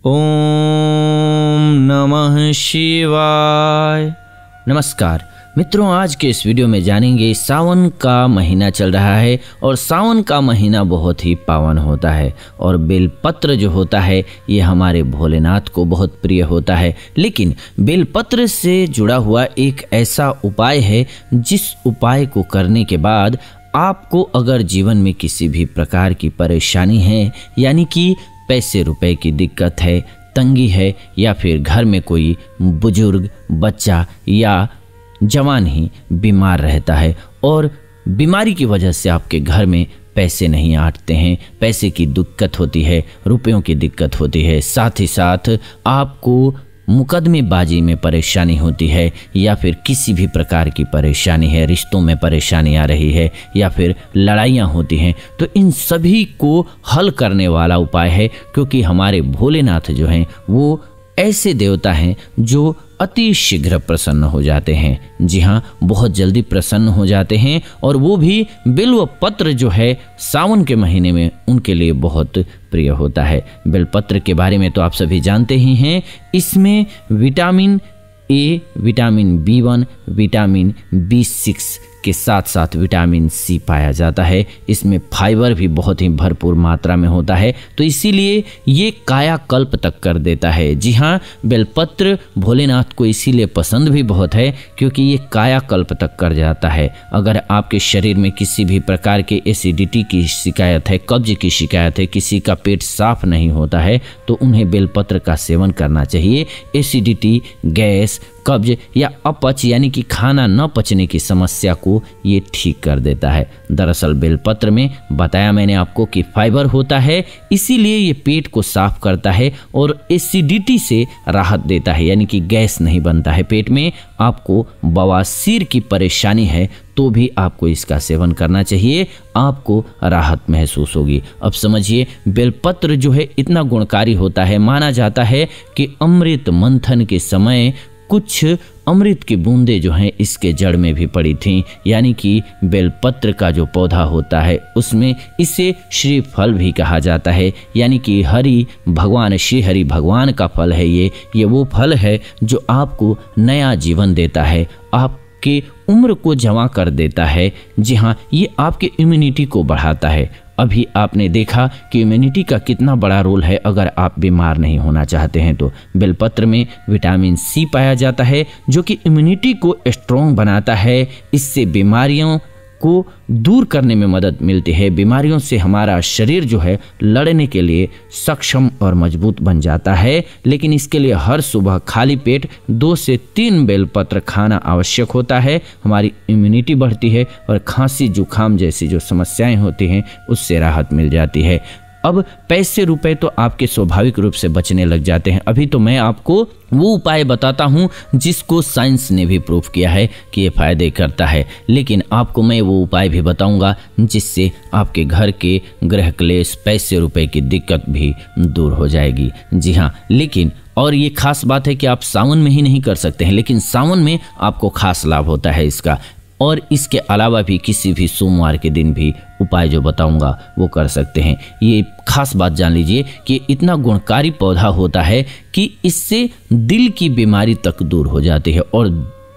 ओम नमः शिवाय। नमस्कार मित्रों, आज के इस वीडियो में जानेंगे सावन का महीना चल रहा है और सावन का महीना बहुत ही पावन होता है और बेलपत्र जो होता है ये हमारे भोलेनाथ को बहुत प्रिय होता है। लेकिन बेलपत्र से जुड़ा हुआ एक ऐसा उपाय है जिस उपाय को करने के बाद आपको अगर जीवन में किसी भी प्रकार की परेशानी है, यानी कि पैसे रुपए की दिक्कत है, तंगी है, या फिर घर में कोई बुजुर्ग, बच्चा या जवान ही बीमार रहता है और बीमारी की वजह से आपके घर में पैसे नहीं आते हैं, पैसे की दिक्कत होती है, रुपयों की दिक्कत होती है, साथ ही साथ आपको मुकदमेबाजी में परेशानी होती है या फिर किसी भी प्रकार की परेशानी है, रिश्तों में परेशानी आ रही है या फिर लड़ाइयाँ होती हैं, तो इन सभी को हल करने वाला उपाय है। क्योंकि हमारे भोलेनाथ जो हैं वो ऐसे देवता हैं जो अति शीघ्र प्रसन्न हो जाते हैं। जी हाँ, बहुत जल्दी प्रसन्न हो जाते हैं और वो भी बिल्व पत्र जो है सावन के महीने में उनके लिए बहुत प्रिय होता है। बेलपत्र के बारे में तो आप सभी जानते ही हैं, इसमें vitamin A, vitamin B1, vitamin B6 के साथ साथ विटामिन C पाया जाता है। इसमें फाइबर भी बहुत ही भरपूर मात्रा में होता है, तो इसीलिए ये कायाकल्प तक कर देता है। जी हाँ, बेलपत्र भोलेनाथ को इसीलिए पसंद भी बहुत है क्योंकि ये कायाकल्प तक कर जाता है। अगर आपके शरीर में किसी भी प्रकार के एसिडिटी की शिकायत है, कब्ज की शिकायत है, किसी का पेट साफ नहीं होता है, तो उन्हें बेलपत्र का सेवन करना चाहिए। एसिडिटी, गैस, कब्ज या अपच यानी कि खाना न पचने की समस्या को ये ठीक कर देता है। दरअसल बेलपत्र में बताया मैंने आपको कि फाइबर होता है, इसीलिए ये पेट को साफ करता है और एसिडिटी से राहत देता है, यानी कि गैस नहीं बनता है पेट में। आपको बवासीर की परेशानी है तो भी आपको इसका सेवन करना चाहिए, आपको राहत महसूस होगी। अब समझिए, बेलपत्र जो है इतना गुणकारी होता है, माना जाता है कि अमृत मंथन के समय कुछ अमृत की बूंदें जो हैं इसके जड़ में भी पड़ी थीं, यानी कि बेलपत्र का जो पौधा होता है उसमें इसे श्री फल भी कहा जाता है, यानी कि हरि भगवान, श्री हरि भगवान का फल है ये वो फल है जो आपको नया जीवन देता है, आपके उम्र को जवां कर देता है। जी हाँ, ये आपके इम्यूनिटी को बढ़ाता है। अभी आपने देखा कि इम्यूनिटी का कितना बड़ा रोल है। अगर आप बीमार नहीं होना चाहते हैं तो बेलपत्र में विटामिन C पाया जाता है जो कि इम्यूनिटी को स्ट्रॉन्ग बनाता है। इससे बीमारियों को दूर करने में मदद मिलती है। बीमारियों से हमारा शरीर जो है लड़ने के लिए सक्षम और मजबूत बन जाता है। लेकिन इसके लिए हर सुबह खाली पेट 2 से 3 बेलपत्र खाना आवश्यक होता है। हमारी इम्यूनिटी बढ़ती है और खांसी जुकाम जैसी जो समस्याएं होती हैं उससे राहत मिल जाती है। अब पैसे रुपए तो आपके स्वाभाविक रूप से बचने लग जाते हैं। अभी तो मैं आपको वो उपाय बताता हूँ जिसको साइंस ने भी प्रूव किया है कि ये फायदे करता है, लेकिन आपको मैं वो उपाय भी बताऊंगा जिससे आपके घर के गृह क्लेश, पैसे रुपए की दिक्कत भी दूर हो जाएगी। जी हाँ, लेकिन और ये खास बात है कि आप सावन में ही नहीं कर सकते हैं, लेकिन सावन में आपको खास लाभ होता है इसका। और इसके अलावा भी किसी भी सोमवार के दिन भी उपाय जो बताऊंगा वो कर सकते हैं। ये खास बात जान लीजिए कि इतना गुणकारी पौधा होता है कि इससे दिल की बीमारी तक दूर हो जाती है और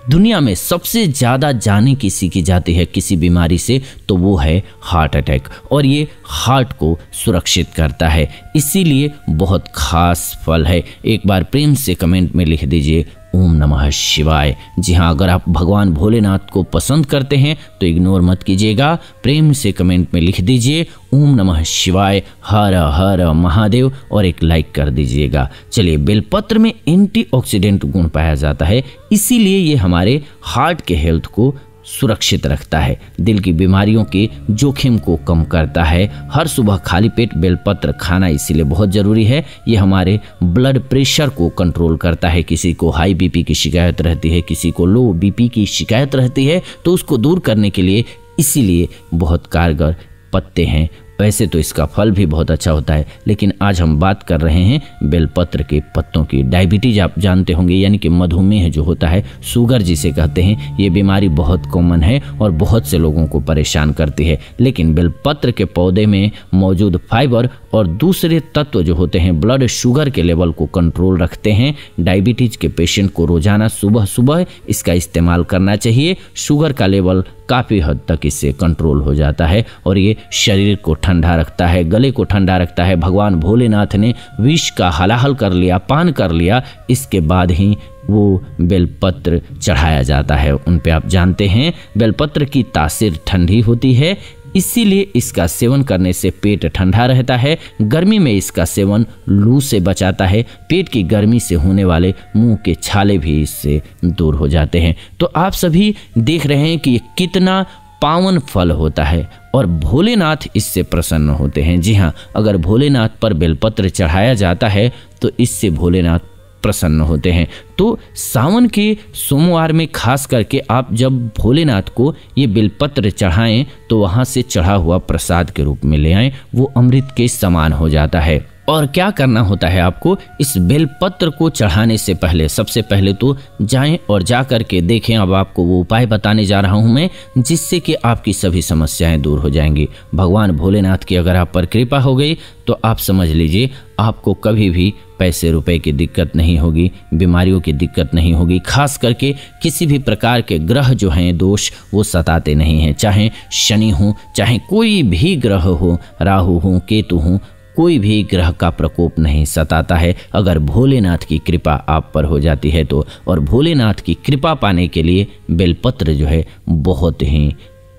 दुनिया में सबसे ज़्यादा जाने किसी की जाती है किसी बीमारी से तो वो है हार्ट अटैक, और ये हार्ट को सुरक्षित करता है, इसीलिए बहुत खास फल है। एक बार प्रेम से कमेंट में लिख दीजिए ओम नमः शिवाय। जी हाँ, अगर आप भगवान भोलेनाथ को पसंद करते हैं तो इग्नोर मत कीजिएगा, प्रेम से कमेंट में लिख दीजिए ओम नमः शिवाय, हर हर महादेव और एक लाइक कर दीजिएगा। चलिए, बेलपत्र में एंटीऑक्सीडेंट गुण पाया जाता है, इसीलिए ये हमारे हार्ट के हेल्थ को सुरक्षित रखता है, दिल की बीमारियों के जोखिम को कम करता है। हर सुबह खाली पेट बेलपत्र खाना इसीलिए बहुत ज़रूरी है। ये हमारे ब्लड प्रेशर को कंट्रोल करता है। किसी को हाई बीपी की शिकायत रहती है, किसी को लो बीपी की शिकायत रहती है, तो उसको दूर करने के लिए इसीलिए बहुत कारगर पत्ते हैं वैसे तो इसका फल भी बहुत अच्छा होता है, लेकिन आज हम बात कर रहे हैं बेलपत्र के पत्तों की। डायबिटीज आप जानते होंगे, यानी कि मधुमेह जो होता है, शुगर जिसे कहते हैं, ये बीमारी बहुत कॉमन है और बहुत से लोगों को परेशान करती है। लेकिन बेलपत्र के पौधे में मौजूद फाइबर और दूसरे तत्व जो होते हैं ब्लड शुगर के लेवल को कंट्रोल रखते हैं। डायबिटीज के पेशेंट को रोजाना सुबह सुबह इसका इस्तेमाल करना चाहिए। शुगर का लेवल काफ़ी हद तक इससे कंट्रोल हो जाता है और ये शरीर को ठंडा रखता है, गले को ठंडा रखता है। भगवान भोलेनाथ ने विष का हलाहल कर लिया, पान कर लिया, इसके बाद ही वो बेलपत्र चढ़ाया जाता है उन पे। आप जानते हैं बेलपत्र की तासीर ठंडी होती है, इसीलिए इसका सेवन करने से पेट ठंडा रहता है। गर्मी में इसका सेवन लू से बचाता है। पेट की गर्मी से होने वाले मुंह के छाले भी इससे दूर हो जाते हैं। तो आप सभी देख रहे हैं कि ये कितना पावन फल होता है और भोलेनाथ इससे प्रसन्न होते हैं। जी हाँ, अगर भोलेनाथ पर बेलपत्र चढ़ाया जाता है तो इससे भोलेनाथ प्रसन्न होते हैं। तो सावन के सोमवार में खास करके आप जब भोलेनाथ को ये बेलपत्र चढ़ाएं तो वहाँ से चढ़ा हुआ प्रसाद के रूप में ले आएं, वो अमृत के समान हो जाता है। और क्या करना होता है आपको, इस बेलपत्र को चढ़ाने से पहले सबसे पहले तो जाएं और जा कर के देखें। अब आपको वो उपाय बताने जा रहा हूं मैं, जिससे कि आपकी सभी समस्याएं दूर हो जाएंगी। भगवान भोलेनाथ की अगर आप पर कृपा हो गई तो आप समझ लीजिए आपको कभी भी पैसे रुपए की दिक्कत नहीं होगी, बीमारियों की दिक्कत नहीं होगी। खास करके किसी भी प्रकार के ग्रह जो हैं दोष वो सताते नहीं हैं, चाहे शनि हो, चाहे कोई भी ग्रह हो, राहु हो, केतु हो, कोई भी ग्रह का प्रकोप नहीं सताता है अगर भोलेनाथ की कृपा आप पर हो जाती है तो। और भोलेनाथ की कृपा पाने के लिए बेलपत्र जो है बहुत ही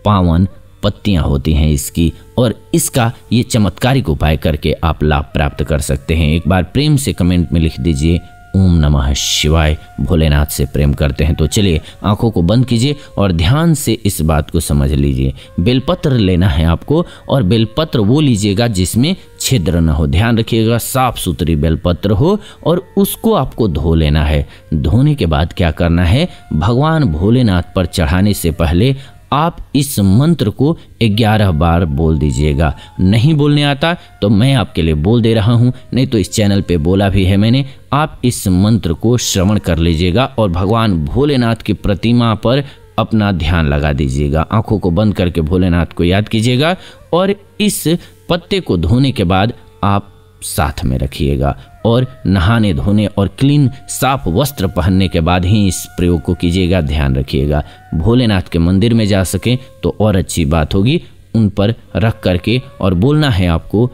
पावन पत्तियां होती हैं इसकी, और इसका ये चमत्कारिक उपाय करके आप लाभ प्राप्त कर सकते हैं। एक बार प्रेम से कमेंट में लिख दीजिए ओम नमः शिवाय, भोलेनाथ से प्रेम करते हैं। तो चलिए आंखों को बंद कीजिए और ध्यान से इस बात को समझ लीजिए। बेलपत्र लेना है आपको और बेलपत्र वो लीजिएगा जिसमें छिद्र न हो। ध्यान रखिएगा साफ सुथरी बेलपत्र हो और उसको आपको धो लेना है। धोने के बाद क्या करना है, भगवान भोलेनाथ पर चढ़ाने से पहले आप इस मंत्र को 11 बार बोल दीजिएगा। नहीं बोलने आता तो मैं आपके लिए बोल दे रहा हूँ, नहीं तो इस चैनल पे बोला भी है मैंने। आप इस मंत्र को श्रवण कर लीजिएगा और भगवान भोलेनाथ की प्रतिमा पर अपना ध्यान लगा दीजिएगा। आंखों को बंद करके भोलेनाथ को याद कीजिएगा और इस पत्ते को धोने के बाद आप साथ में रखिएगा और नहाने धोने और क्लीन साफ वस्त्र पहनने के बाद ही इस प्रयोग को कीजिएगा। ध्यान रखिएगा भोलेनाथ के मंदिर में जा सकें तो और अच्छी बात होगी, उन पर रख करके और बोलना है आपको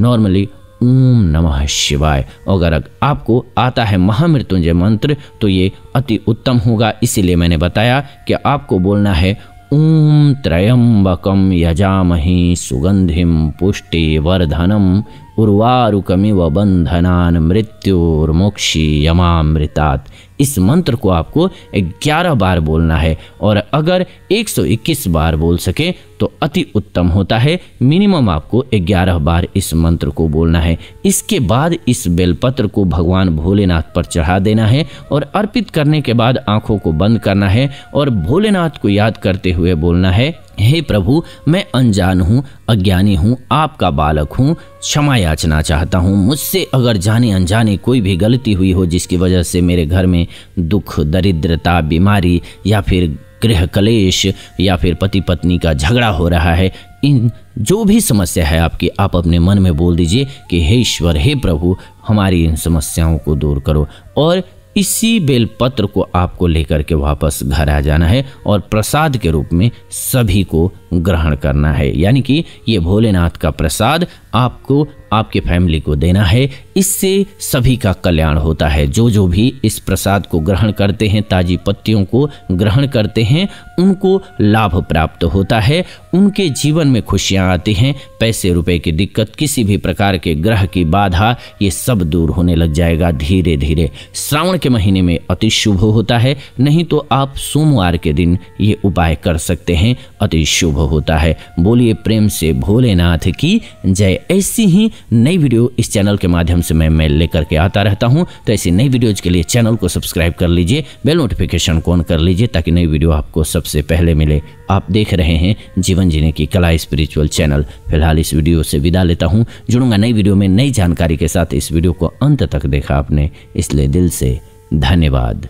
नॉर्मली ओम नमः शिवाय। अगर आपको आता है महामृत्युंजय मंत्र तो ये अति उत्तम होगा, इसीलिए मैंने बताया कि आपको बोलना है ओम त्र्यंबकम यजामहे सुगंधिम पुष्टिवर्धनम उर्वारुकमिव बंधनान मृत्युर्मोक्षी यमामृतात्। इस मंत्र को आपको 11 बार बोलना है और अगर 121 बार बोल सके तो अति उत्तम होता है। मिनिमम आपको 11 बार इस मंत्र को बोलना है। इसके बाद इस बेलपत्र को भगवान भोलेनाथ पर चढ़ा देना है और अर्पित करने के बाद आंखों को बंद करना है और भोलेनाथ को याद करते हुए बोलना है, हे प्रभु मैं अनजान हूँ, अज्ञानी हूँ, आपका बालक हूँ, क्षमा याचना चाहता हूँ। मुझसे अगर जाने अनजाने कोई भी गलती हुई हो जिसकी वजह से मेरे घर में दुख, दरिद्रता, बीमारी या फिर गृह कलेश या फिर पति पत्नी का झगड़ा हो रहा है, इन जो भी समस्या है आपकी, आप अपने मन में बोल दीजिए कि हे ईश्वर, हे प्रभु हमारी इन समस्याओं को दूर करो। और इसी बेलपत्र को आपको लेकर के वापस घर आ जाना है और प्रसाद के रूप में सभी को ग्रहण करना है। यानी कि ये भोलेनाथ का प्रसाद आपको आपके फैमिली को देना है। इससे सभी का कल्याण होता है। जो जो भी इस प्रसाद को ग्रहण करते हैं, ताजी पत्तियों को ग्रहण करते हैं, उनको लाभ प्राप्त होता है, उनके जीवन में खुशियाँ आती हैं, पैसे रुपए की दिक्कत, किसी भी प्रकार के ग्रह की बाधा, ये सब दूर होने लग जाएगा धीरे धीरे। श्रावण के महीने में अति शुभ होता है, नहीं तो आप सोमवार के दिन ये उपाय कर सकते हैं, अति शुभ संभव होता है। बोलिए प्रेम से भोलेनाथ की जय। ऐसी ही नई वीडियो इस चैनल के माध्यम से मैं लेकर के आता रहता हूं। तो ऐसी नई वीडियोज के लिए चैनल को सब्सक्राइब कर लीजिए, बेल नोटिफिकेशन को ऑन कर लीजिए ताकि नई वीडियो आपको सबसे पहले मिले। आप देख रहे हैं जीवन जीने की कला स्पिरिचुअल चैनल। फिलहाल इस वीडियो से विदा लेता हूं। जुड़ूंगा नई वीडियो में नई जानकारी के साथ। इस वीडियो को अंत तक देखा आपने, इसलिए दिल से धन्यवाद।